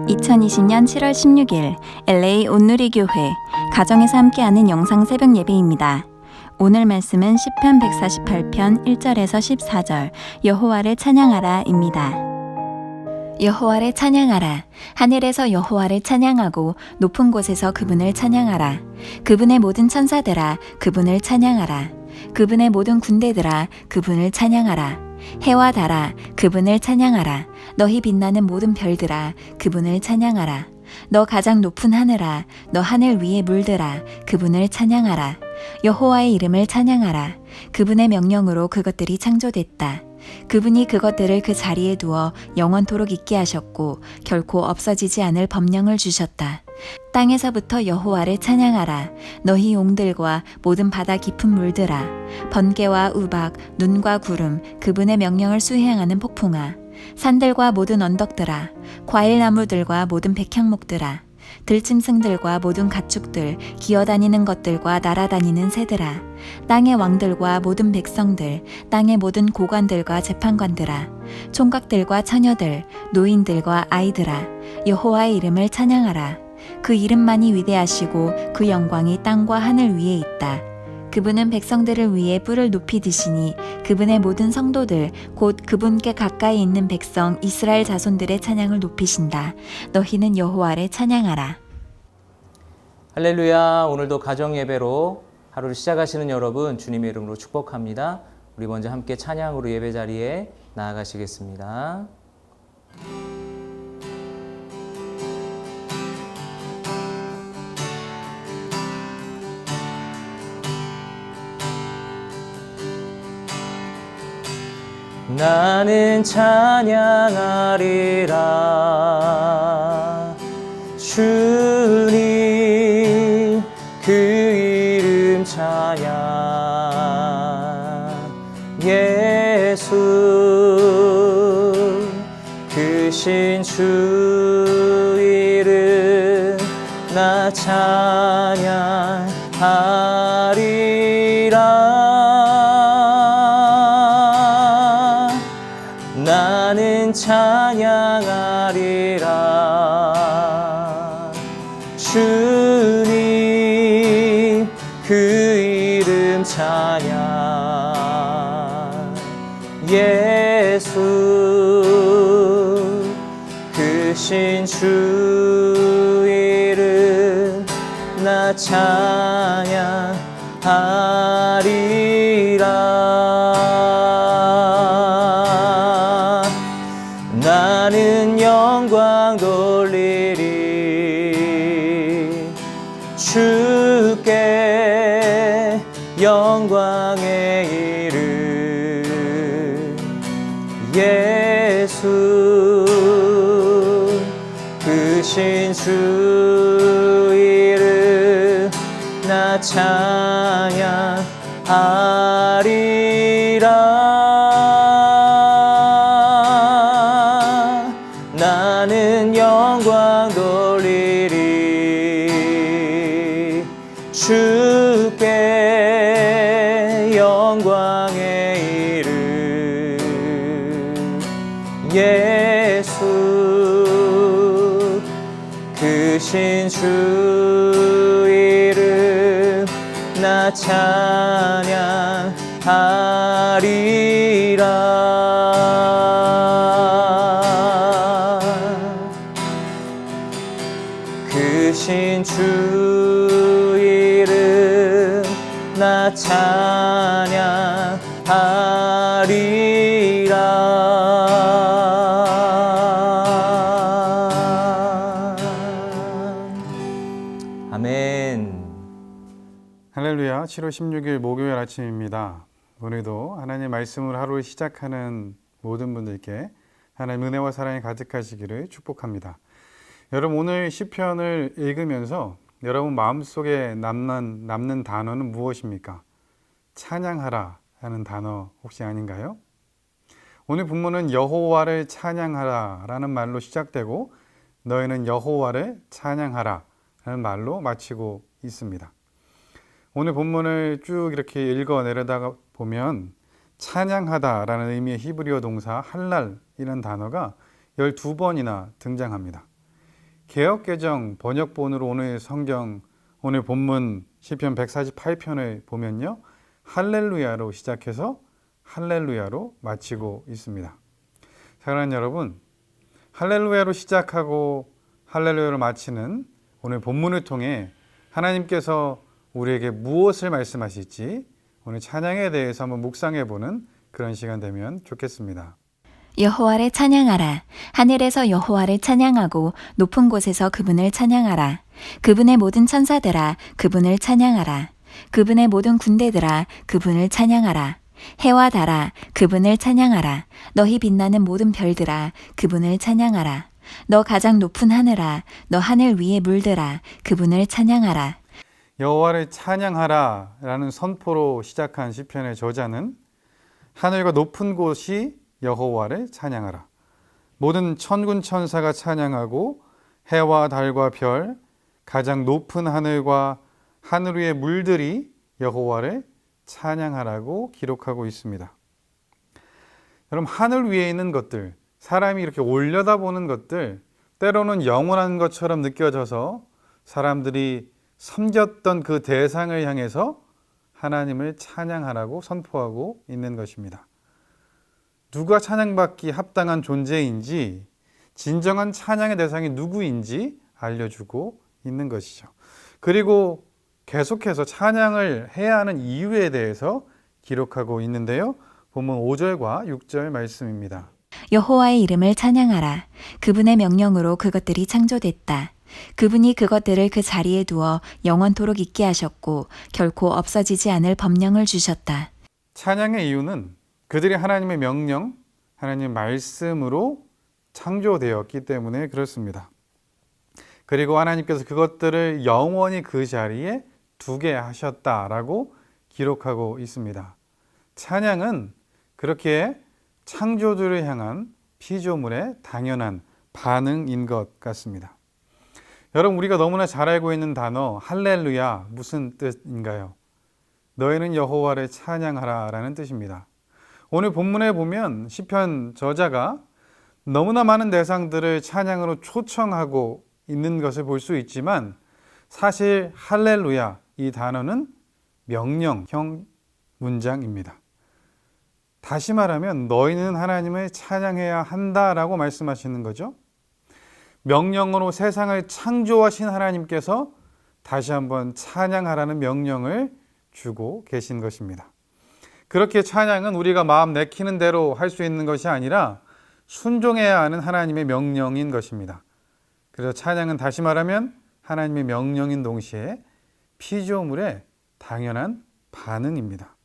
2020년 7월 16일 LA 온누리교회 가정에서 함께하는 영상 새벽 예배입니다. 오늘 말씀은 시편 148편 1절에서 14절 여호와를 찬양하라입니다. 여호와를 찬양하라. 하늘에서 여호와를 찬양하고 높은 곳에서 그분을 찬양하라. 그분의 모든 천사들아 그분을 찬양하라. 그분의 모든 군대들아 그분을 찬양하라. 해와 달아 그분을 찬양하라. 너희 빛나는 모든 별들아 그분을 찬양하라. 너 가장 높은 하늘아 너 하늘 위의 물들아 그분을 찬양하라. 여호와의 이름을 찬양하라. 그분의 명령으로 그것들이 창조됐다. 그분이 그것들을 그 자리에 두어 영원토록 있게 하셨고 결코 없어지지 않을 법령을 주셨다. 땅에서부터 여호와를 찬양하라. 너희 용들과 모든 바다 깊은 물들아 번개와 우박 눈과 구름 그분의 명령을 수행하는 폭풍아 산들과 모든 언덕들아 과일나무들과 모든 백향목들아 들짐승들과 모든 가축들 기어다니는 것들과 날아다니는 새들아 땅의 왕들과 모든 백성들 땅의 모든 고관들과 재판관들아 총각들과 처녀들 노인들과 아이들아 여호와의 이름을 찬양하라. 그 이름만이 위대하시고 그 영광이 땅과 하늘 위에 있다. 그분은 백성들을 위해 뿔을 높이 드시니 그분의 모든 성도들 곧 그분께 가까이 있는 백성 이스라엘 자손들의 찬양을 높이신다. 너희는 여호와를 찬양하라. 할렐루야. 오늘도 가정 예배로 하루를 시작하시는 여러분 주님의 이름으로 축복합니다. 우리 먼저 함께 찬양으로 예배 자리에 나아가시겠습니다. 나는 찬양하리라. 주님 그 이름 찬양. 예수 크신 주 이름 나 찬양하리라. 나는 찬양하리라. 주님 그 이름 찬양. 예수 크신 주 이름 나 찬양하리라. 나는 영광 돌리리. 주께 영광의 이름. 예수 크신 주 이름 나 찬양하리라. 나는 영광 돌리리. 주께 영광의 이름. 예수 크신 주 이름 나 찬양하리라. 크신 주 이름 나 찬양하리라. 아멘. 할렐루야. 7월 16일 목요일 아침입니다. 오늘도 하나님의 말씀으로 하루를 시작하는 모든 분들께 하나님의 은혜와 사랑이 가득하시기를 축복합니다. 여러분 오늘 시편을 읽으면서 여러분 마음속에 남는 단어는 무엇입니까? 찬양하라 하는 단어 혹시 아닌가요? 오늘 본문은 여호와를 찬양하라 라는 말로 시작되고 너희는 여호와를 찬양하라 라는 말로 마치고 있습니다. 오늘 본문을 쭉 이렇게 읽어내려다가 보면 찬양하다 라는 의미의 히브리어 동사 할랄이라는 단어가 12번이나 등장합니다. 개역개정 번역본으로 오늘 성경, 오늘 본문 시편 148편을 보면요, 할렐루야로 시작해서 할렐루야로 마치고 있습니다. 사랑하는 여러분, 할렐루야로 시작하고 할렐루야로 마치는 오늘 본문을 통해 하나님께서 우리에게 무엇을 말씀하실지 오늘 찬양에 대해서 한번 묵상해 보는 그런 시간 되면 좋겠습니다. 여호와를 찬양하라. 하늘에서 여호와를 찬양하고 높은 곳에서 그분을 찬양하라. 그분의 모든 천사들아 그분을 찬양하라. 그분의 모든 군대들아 그분을 찬양하라. 해와 달아 그분을 찬양하라. 너희 빛나는 모든 별들아 그분을 찬양하라. 너 가장 높은 하늘아 너 하늘 위의 물들아 그분을 찬양하라. 여호와를 찬양하라 라는 선포로 시작한 시편의 저자는 하늘과 높은 곳이 여호와를 찬양하라, 모든 천군 천사가 찬양하고 해와 달과 별, 가장 높은 하늘과 하늘 위의 물들이 여호와를 찬양하라고 기록하고 있습니다. 여러분, 하늘 위에 있는 것들, 사람이 이렇게 올려다보는 것들, 때로는 영원한 것처럼 느껴져서 사람들이 섬겼던 그 대상을 향해서 하나님을 찬양하라고 선포하고 있는 것입니다. 누가 찬양받기 합당한 존재인지, 진정한 찬양의 대상이 누구인지 알려주고 있는 것이죠. 그리고 계속해서 찬양을 해야 하는 이유에 대해서 기록하고 있는데요. 본문 5절과 6절 말씀입니다. 여호와의 이름을 찬양하라. 그분의 명령으로 그것들이 창조됐다. 그분이 그것들을 그 자리에 두어 영원토록 있게 하셨고 결코 없어지지 않을 법령을 주셨다. 찬양의 이유는 그들이 하나님의 명령, 하나님의 말씀으로 창조되었기 때문에 그렇습니다. 그리고 하나님께서 그것들을 영원히 그 자리에 두게 하셨다라고 기록하고 있습니다. 찬양은 그렇게 창조주를 향한 피조물의 당연한 반응인 것 같습니다. 여러분, 우리가 너무나 잘 알고 있는 단어 할렐루야, 무슨 뜻인가요? 너희는 여호와를 찬양하라 라는 뜻입니다. 오늘 본문에 보면 시편 저자가 너무나 많은 대상들을 찬양으로 초청하고 있는 것을 볼 수 있지만 사실 할렐루야 이 단어는 명령형 문장입니다. 다시 말하면 너희는 하나님을 찬양해야 한다라고 말씀하시는 거죠. 명령으로 세상을 창조하신 하나님께서 다시 한번 찬양하라는 명령을 주고 계신 것입니다. 그렇게 찬양은 우리가 마음 내키는 대로 할 수 있는 것이 아니라 순종해야 하는 하나님의 명령인 것입니다. 그래서 찬양은 다시 말하면 하나님의 명령인 동시에 피조물의 당연한 반응입니다.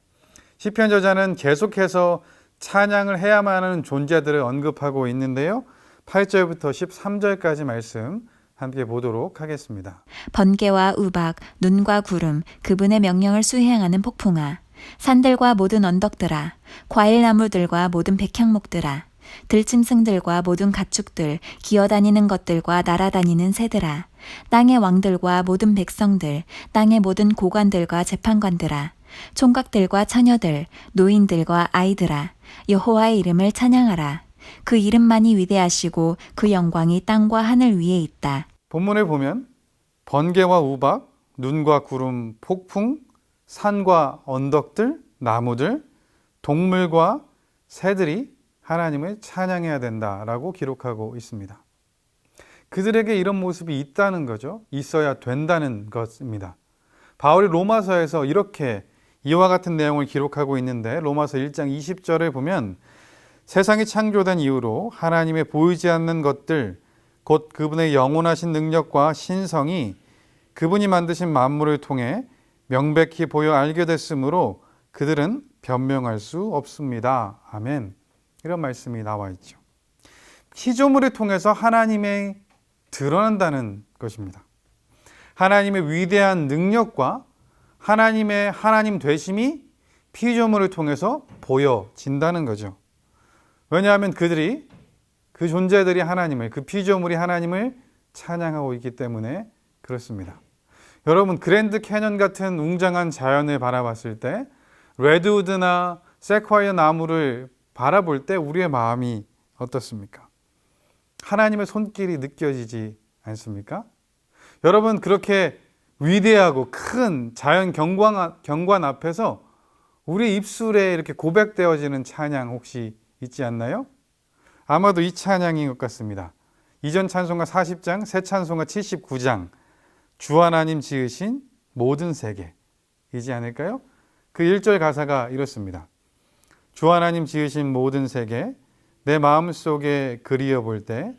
시편 저자는 계속해서 찬양을 해야만 하는 존재들을 언급하고 있는데요. 8절부터 13절까지 말씀 함께 보도록 하겠습니다. 번개와 우박, 눈과 구름, 그분의 명령을 수행하는 폭풍아, 산들과 모든 언덕들아, 과일나무들과 모든 백향목들아, 들짐승들과 모든 가축들, 기어다니는 것들과 날아다니는 새들아, 땅의 왕들과 모든 백성들, 땅의 모든 고관들과 재판관들아, 총각들과 처녀들, 노인들과 아이들아, 여호와의 이름을 찬양하라. 그 이름만이 위대하시고 그 영광이 땅과 하늘 위에 있다. 본문을 보면 번개와 우박, 눈과 구름, 폭풍, 산과 언덕들, 나무들, 동물과 새들이 하나님을 찬양해야 된다라고 기록하고 있습니다. 그들에게 이런 모습이 있다는 거죠. 있어야 된다는 것입니다. 바울이 로마서에서 이렇게 이와 같은 내용을 기록하고 있는데 로마서 1장 20절을 보면 세상이 창조된 이후로 하나님의 보이지 않는 것들, 곧 그분의 영원하신 능력과 신성이 그분이 만드신 만물을 통해 명백히 보여 알게 됐으므로 그들은 변명할 수 없습니다. 아멘. 이런 말씀이 나와 있죠. 피조물을 통해서 하나님의 드러난다는 것입니다. 하나님의 위대한 능력과 하나님의 하나님 되심이 피조물을 통해서 보여진다는 거죠. 왜냐하면 그들이, 그 존재들이 하나님을, 그 피조물이 하나님을 찬양하고 있기 때문에 그렇습니다. 여러분, 그랜드 캐년 같은 웅장한 자연을 바라봤을 때 레드우드나 세콰이어 나무를 바라볼 때 우리의 마음이 어떻습니까? 하나님의 손길이 느껴지지 않습니까? 여러분, 그렇게 위대하고 큰 자연 경관 앞에서 우리 입술에 이렇게 고백되어지는 찬양 혹시 있지 않나요? 아마도 이 찬양인 것 같습니다. 이전 찬송가 40장, 새 찬송가 79장, 주 하나님 지으신 모든 세계이지 않을까요? 그 1절 가사가 이렇습니다. 주 하나님 지으신 모든 세계, 내 마음속에 그리어 볼 때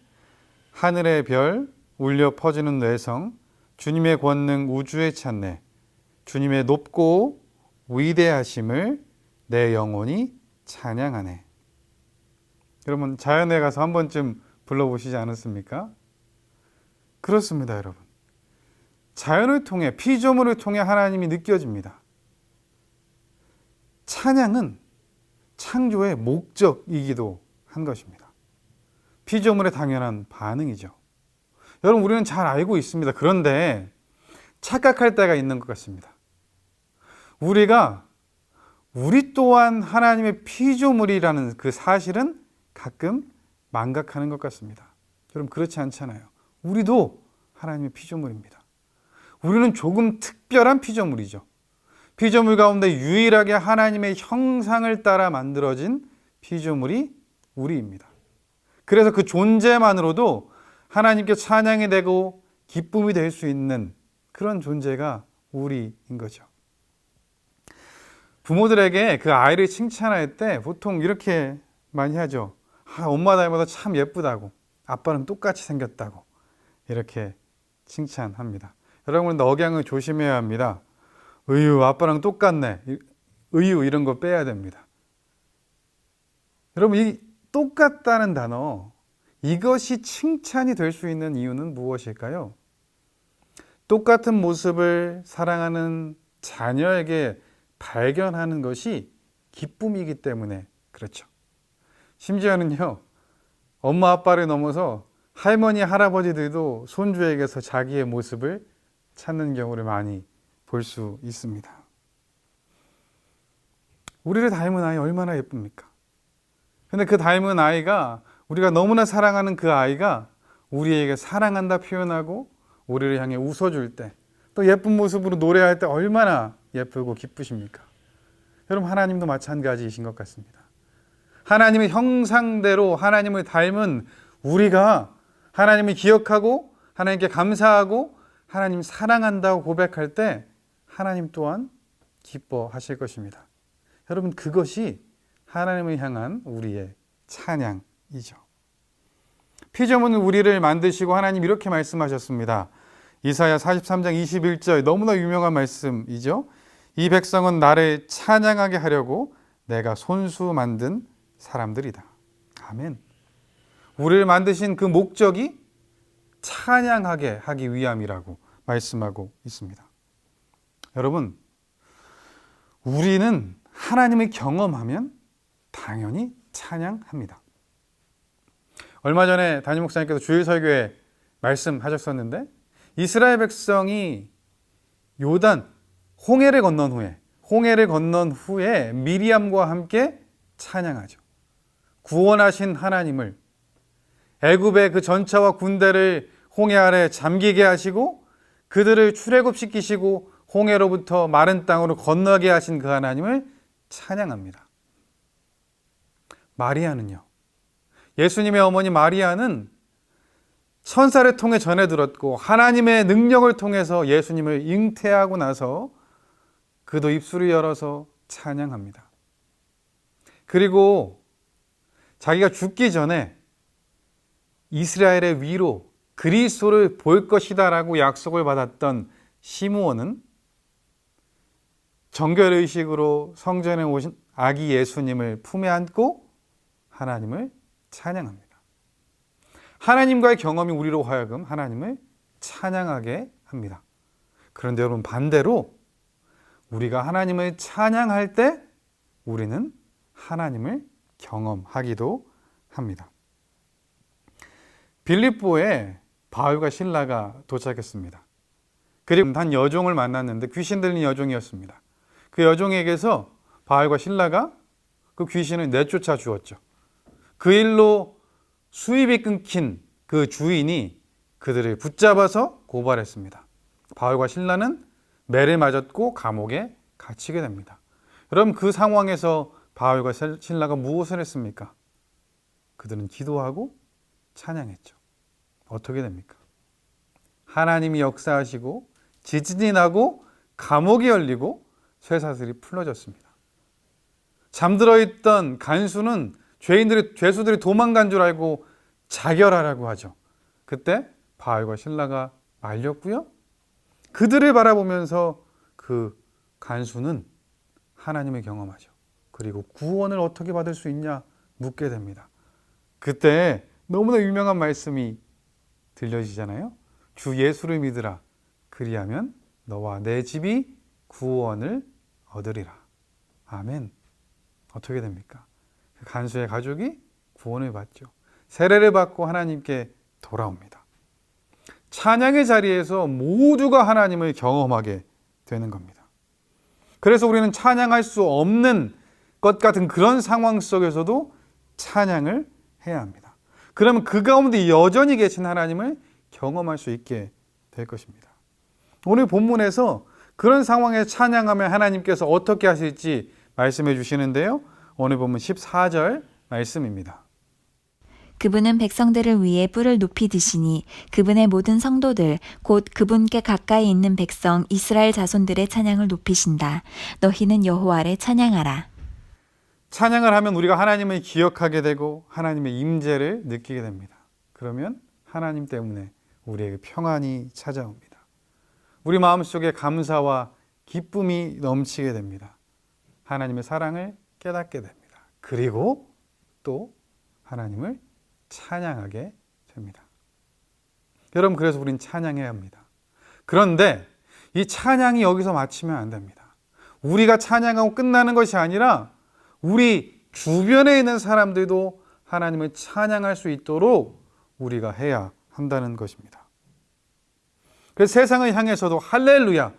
하늘의 별 울려 퍼지는 뇌성, 주님의 권능 우주에 찾네. 주님의 높고 위대하심을 내 영혼이 찬양하네. 여러분, 자연에 가서 한 번쯤 불러보시지 않았습니까? 그렇습니다, 여러분. 자연을 통해, 피조물을 통해 하나님이 느껴집니다. 찬양은 창조의 목적이기도 한 것입니다. 피조물의 당연한 반응이죠. 여러분, 우리는 잘 알고 있습니다. 그런데 착각할 때가 있는 것 같습니다. 우리 또한 하나님의 피조물이라는 그 사실은 가끔 망각하는 것 같습니다. 여러분, 그렇지 않잖아요. 우리도 하나님의 피조물입니다. 우리는 조금 특별한 피조물이죠. 피조물 가운데 유일하게 하나님의 형상을 따라 만들어진 피조물이 우리입니다. 그래서 그 존재만으로도 하나님께 찬양이 되고 기쁨이 될 수 있는 그런 존재가 우리인 거죠. 부모들에게 그 아이를 칭찬할 때 보통 이렇게 많이 하죠. 엄마 닮아서 참 예쁘다고, 아빠는 똑같이 생겼다고 이렇게 칭찬합니다. 여러분, 억양을 조심해야 합니다. 으유, 아빠랑 똑같네, 으유, 이런 거 빼야 됩니다. 여러분, 이 똑같다는 단어, 이것이 칭찬이 될 수 있는 이유는 무엇일까요? 똑같은 모습을 사랑하는 자녀에게 발견하는 것이 기쁨이기 때문에 그렇죠. 심지어는요, 엄마 아빠를 넘어서 할머니 할아버지들도 손주에게서 자기의 모습을 찾는 경우를 많이 볼 수 있습니다. 우리를 닮은 아이 얼마나 예쁩니까? 근데 그 닮은 아이가, 우리가 너무나 사랑하는 그 아이가 우리에게 사랑한다 표현하고 우리를 향해 웃어줄 때, 또 예쁜 모습으로 노래할 때 얼마나 예쁘고 기쁘십니까? 여러분, 하나님도 마찬가지이신 것 같습니다. 하나님의 형상대로 하나님을 닮은 우리가 하나님을 기억하고 하나님께 감사하고 하나님 사랑한다고 고백할 때 하나님 또한 기뻐하실 것입니다. 여러분, 그것이 하나님을 향한 우리의 찬양이죠. 피조물은 우리를 만드시고 하나님 이렇게 말씀하셨습니다. 이사야 43장 21절, 너무나 유명한 말씀이죠. 이 백성은 나를 찬양하게 하려고 내가 손수 만든 사람들이다. 아멘. 우리를 만드신 그 목적이 찬양하게 하기 위함이라고 말씀하고 있습니다. 여러분, 우리는 하나님을 경험하면 당연히 찬양합니다. 얼마 전에 담임 목사님께서 주일 설교에 말씀하셨었는데, 이스라엘 백성이 요단 홍해를 건넌 후에 미리암과 함께 찬양하죠. 구원하신 하나님을, 애굽의 그 전차와 군대를 홍해 아래 잠기게 하시고 그들을 출애굽시키시고 홍해로부터 마른 땅으로 건너게 하신 그 하나님을 찬양합니다. 마리아는요, 예수님의 어머니 마리아는 천사를 통해 전해 들었고 하나님의 능력을 통해서 예수님을 잉태하고 나서 그도 입술을 열어서 찬양합니다. 그리고 자기가 죽기 전에 이스라엘의 위로 그리스도를 볼 것이다 라고 약속을 받았던 시므온은 정결의식으로 성전에 오신 아기 예수님을 품에 안고 하나님을 찬양합니다. 하나님과의 경험이 우리로 하여금 하나님을 찬양하게 합니다. 그런데 여러분, 반대로 우리가 하나님을 찬양할 때 우리는 하나님을 경험하기도 합니다. 빌립보에 바울과 실라가 도착했습니다. 그리고 한 여종을 만났는데 귀신 들린 여종이었습니다. 그 여종에게서 바울과 실라가 그 귀신을 내쫓아 주었죠. 그 일로 수입이 끊긴 그 주인이 그들을 붙잡아서 고발했습니다. 바울과 실라는 매를 맞았고 감옥에 갇히게 됩니다. 여러분, 그 상황에서 바울과 실라가 무엇을 했습니까? 그들은 기도하고 찬양했죠. 어떻게 됩니까? 하나님이 역사하시고 지진이 나고 감옥이 열리고 쇠사슬이 풀어졌습니다. 잠들어 있던 간수는 죄수들이 도망간 줄 알고 자결하라고 하죠. 그때 바울과 실라가 말렸고요. 그들을 바라보면서 그 간수는 하나님을 경험하죠. 그리고 구원을 어떻게 받을 수 있냐 묻게 됩니다. 그때 너무나 유명한 말씀이 들려지잖아요. 주 예수를 믿으라. 그리하면 너와 내 집이 구원을 얻으리라. 아멘. 어떻게 됩니까? 그 간수의 가족이 구원을 받죠. 세례를 받고 하나님께 돌아옵니다. 찬양의 자리에서 모두가 하나님을 경험하게 되는 겁니다. 그래서 우리는 찬양할 수 없는 것 같은 그런 상황 속에서도 찬양을 해야 합니다. 그러면 그 가운데 여전히 계신 하나님을 경험할 수 있게 될 것입니다. 오늘 본문에서 그런 상황에 찬양하면 하나님께서 어떻게 하실지 말씀해 주시는데요. 오늘 본문 14절 말씀입니다. 그분은 백성들을 위해 뿔을 높이 드시니 그분의 모든 성도들 곧 그분께 가까이 있는 백성 이스라엘 자손들의 찬양을 높이신다. 너희는 여호와를 찬양하라. 찬양을 하면 우리가 하나님을 기억하게 되고 하나님의 임재를 느끼게 됩니다. 그러면 하나님 때문에 우리에게 평안이 찾아옵니다. 우리 마음속에 감사와 기쁨이 넘치게 됩니다. 하나님의 사랑을 깨닫게 됩니다. 그리고 또 하나님을 찬양하게 됩니다. 여러분, 그래서 우린 찬양해야 합니다. 그런데 이 찬양이 여기서 마치면 안 됩니다. 우리가 찬양하고 끝나는 것이 아니라 우리 주변에 있는 사람들도 하나님을 찬양할 수 있도록 우리가 해야 한다는 것입니다. 그래서 세상을 향해서도 할렐루야,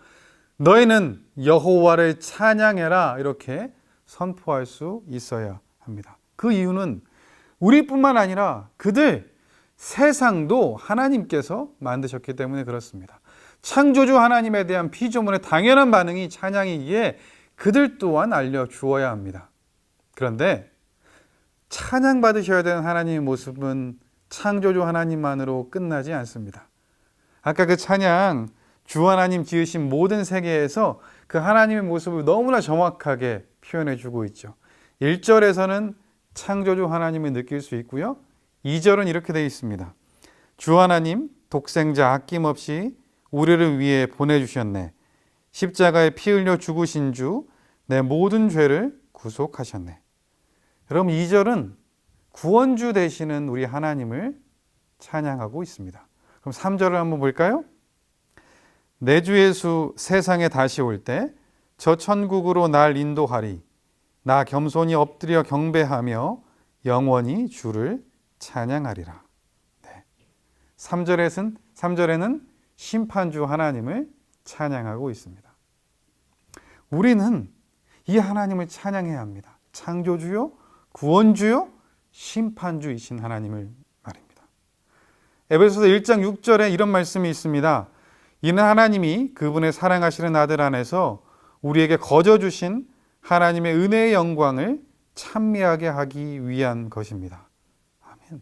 너희는 여호와를 찬양해라 이렇게 선포할 수 있어야 합니다. 그 이유는 우리뿐만 아니라 그들 세상도 하나님께서 만드셨기 때문에 그렇습니다. 창조주 하나님에 대한 피조물의 당연한 반응이 찬양이기에 그들 또한 알려주어야 합니다. 그런데 찬양받으셔야 되는 하나님의 모습은 창조주 하나님만으로 끝나지 않습니다. 아까 그 찬양, 주 하나님 지으신 모든 세계에서 그 하나님의 모습을 너무나 정확하게 표현해 주고 있죠. 1절에서는 창조주 하나님을 느낄 수 있고요. 2절은 이렇게 되어 있습니다. 주 하나님 독생자 아낌없이 우리를 위해 보내주셨네. 십자가에 피 흘려 죽으신 주 내 모든 죄를 구속하셨네. 여러분, 2절은 구원주 되시는 우리 하나님을 찬양하고 있습니다. 그럼 3절을 한번 볼까요? 내 주 예수 세상에 다시 올 때 저 천국으로 날 인도하리. 나 겸손히 엎드려 경배하며 영원히 주를 찬양하리라. 네. 3절에는 심판주 하나님을 찬양하고 있습니다. 우리는 이 하나님을 찬양해야 합니다. 창조주요, 구원주요, 심판주이신 하나님을 말입니다. 에베소서 1장 6절에 이런 말씀이 있습니다. 이는 하나님이 그분의 사랑하시는 아들 안에서 우리에게 거저 주신 하나님의 은혜의 영광을 찬미하게 하기 위한 것입니다. 아멘.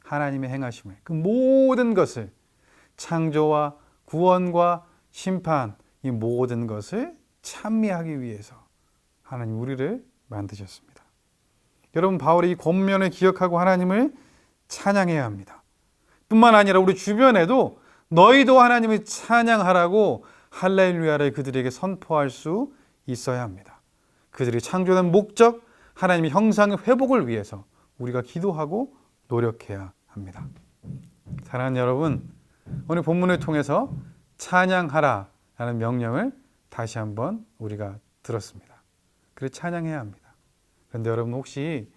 하나님의 행하심을, 그 모든 것을, 창조와 구원과 심판, 이 모든 것을 찬미하기 위해서 하나님 우리를 만드셨습니다. 여러분, 바울이 이 권면을 기억하고 하나님을 찬양해야 합니다. 뿐만 아니라 우리 주변에도 너희도 하나님을 찬양하라고 할렐루야를 그들에게 선포할 수 있어야 합니다. 그들이 창조된 목적, 하나님의 형상의 회복을 위해서 우리가 기도하고 노력해야 합니다. 사랑하는 여러분, 오늘 본문을 통해서 찬양하라 라는 명령을 다시 한번 우리가 들었습니다. 그래서 찬양해야 합니다. 그런데 여러분, 혹시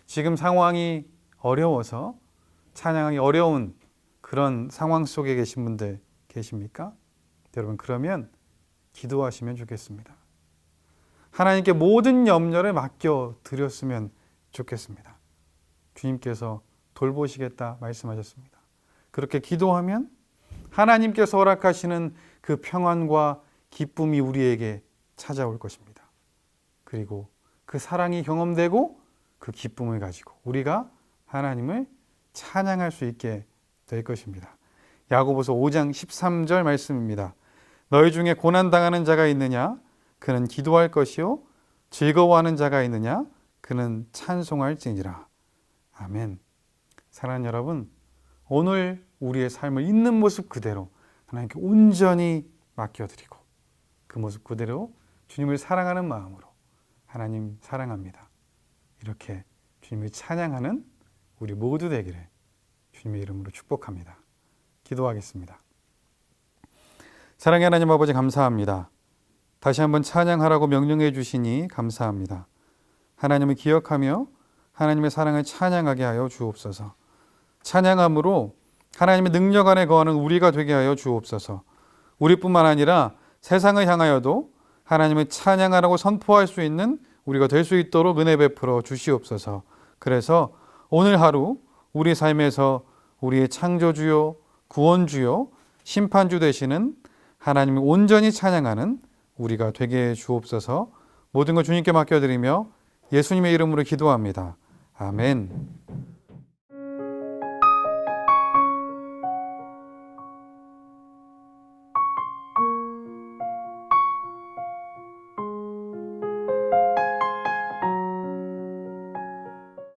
지금 상황이 어려워서 찬양하기 어려운 그런 상황 속에 계신 분들 계십니까? 여러분, 그러면 기도하시면 좋겠습니다. 하나님께 모든 염려를 맡겨 드렸으면 좋겠습니다. 주님께서 돌보시겠다 말씀하셨습니다. 그렇게 기도하면 하나님께서 허락하시는 그 평안과 기쁨이 우리에게 찾아올 것입니다. 그리고 그 사랑이 경험되고 그 기쁨을 가지고 우리가 하나님을 찬양할 수 있게 될 것입니다. 야고보서 5장 13절 말씀입니다. 너희 중에 고난당하는 자가 있느냐? 그는 기도할 것이요. 즐거워하는 자가 있느냐? 그는 찬송할지니라. 아멘. 사랑하는 여러분, 오늘 우리의 삶을 있는 모습 그대로 하나님께 온전히 맡겨드리고 그 모습 그대로 주님을 사랑하는 마음으로 하나님 사랑합니다. 이렇게 주님을 찬양하는 우리 모두 되기를 주님의 이름으로 축복합니다. 기도하겠습니다. 사랑의 하나님 아버지 감사합니다. 다시 한번 찬양하라고 명령해 주시니 감사합니다. 하나님을 기억하며 하나님의 사랑을 찬양하게 하여 주옵소서. 찬양함으로 하나님의 능력 안에 거하는 우리가 되게 하여 주옵소서. 우리뿐만 아니라 세상을 향하여도 하나님을 찬양하라고 선포할 수 있는 우리가 될 수 있도록 은혜 베풀어 주시옵소서. 그래서 오늘 하루 우리 삶에서 우리의 창조주요, 구원주요, 심판주 되시는 하나님을 온전히 찬양하는 우리가 되게 해 주옵소서. 모든 것 주님께 맡겨드리며 예수님의 이름으로 기도합니다. 아멘.